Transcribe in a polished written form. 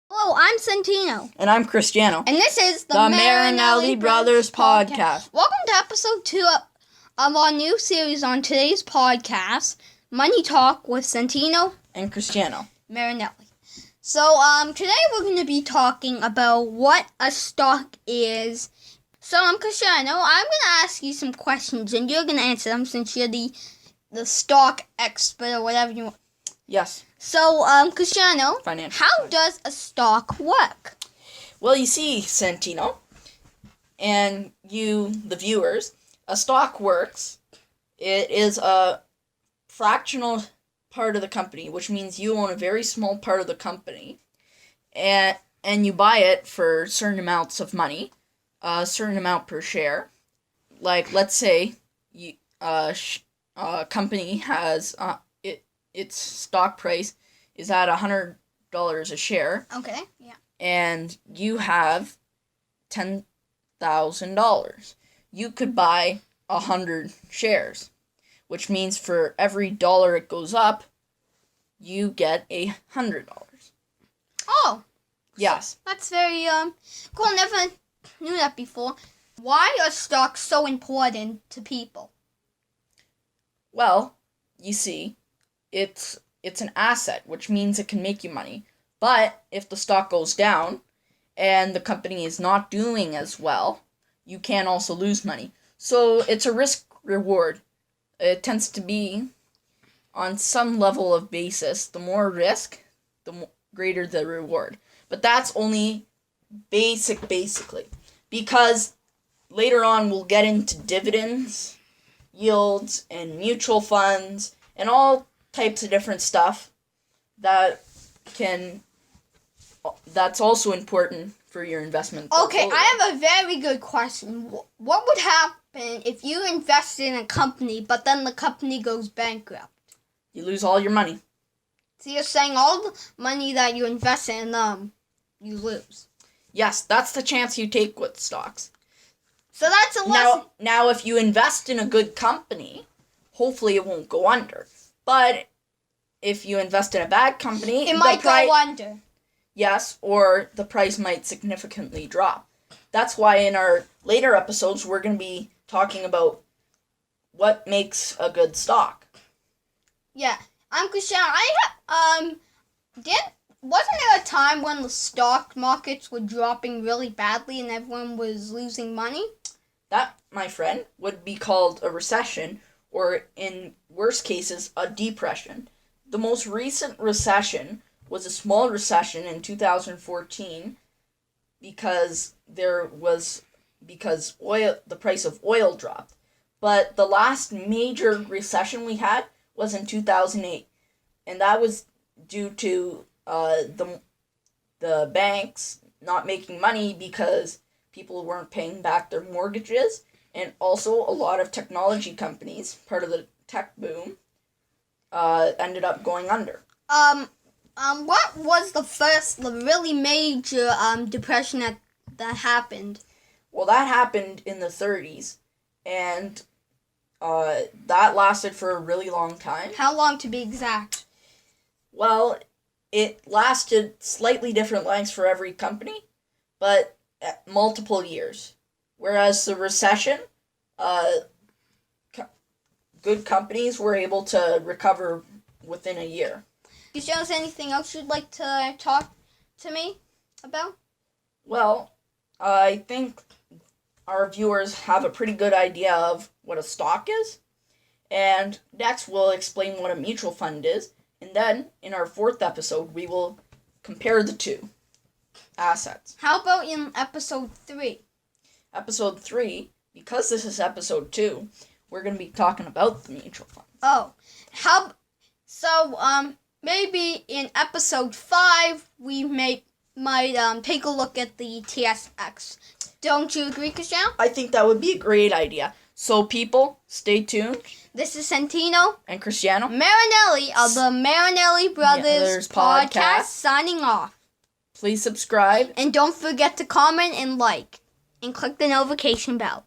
Hello, I'm Santino. And I'm Cristiano. And this is the Marinelli Brothers Podcast. Welcome to episode 2 of our new series on today's podcast, Money Talk with Santino And Cristiano. Marinelli. So, today we're going to be talking about what a stock is. So, Cristiano, I'm going to ask you some questions, and you're going to answer them since you're the stock expert or whatever you want. Yes. So, Cristiano, how does a stock work? Well, you see, Santino, and you, the viewers, a stock works. It is a fractional part of the company, which means you own a very small part of the company, and you buy it for certain amounts of money, a certain amount per share. Like, let's say a company has its stock price is at $100 a share. Okay, yeah. And you have $10,000. You could buy 100 shares, which means for every dollar it goes up, you get $100. Oh. Yes. That's very cool. Never knew that before. Why are stocks so important to people? Well, you see, it's an asset, which means it can make you money. But if the stock goes down and the company is not doing as well, you can also lose money. So it's a risk reward. It tends to be on some level of basis. The more risk, the greater the reward. But that's only basically. Because later on we'll get into dividends, yields, and mutual funds, and all types of different stuff that's also important for your investment portfolio. Okay, I have a very good question. What would happen if you invested in a company, but then the company goes bankrupt? You lose all your money. So you're saying all the money that you invest in you lose? Yes, that's the chance you take with stocks. So that's a lesson. Now, if you invest in a good company, hopefully it won't go under. But if you invest in a bad company, it might go under. Yes, or the price might significantly drop. That's why in our later episodes, we're going to be talking about what makes a good stock. Yeah. Cristiano, wasn't there a time when the stock markets were dropping really badly and everyone was losing money? That, my friend, would be called a recession, or in worst cases, a depression. The most recent recession was a small recession in 2014 because the price of oil dropped. But the last major recession we had was in 2008, and that was due to the banks not making money because people weren't paying back their mortgages, and also a lot of technology companies, part of the tech boom, ended up going under. What was the really major depression that happened? Well, that happened in the 30s, and that lasted for a really long time. How long to be exact? Well, it lasted slightly different lengths for every company, but multiple years. Whereas the recession, good companies were able to recover within a year. Is there anything else you'd like to talk to me about? Well, I think our viewers have a pretty good idea of what a stock is. And next we'll explain what a mutual fund is. And then, in our 4th episode, we will compare the two assets. How about in episode 3? Episode 3, because this is episode 2, we're going to be talking about the mutual funds. Oh. Maybe in episode 5, we might take a look at the TSX. Don't you agree, Cristiano? I think that would be a great idea. So, people, stay tuned. This is Santino and Cristiano Marinelli of the Marinelli Brothers Podcast signing off. Please subscribe. And don't forget to comment and like. And click the notification bell.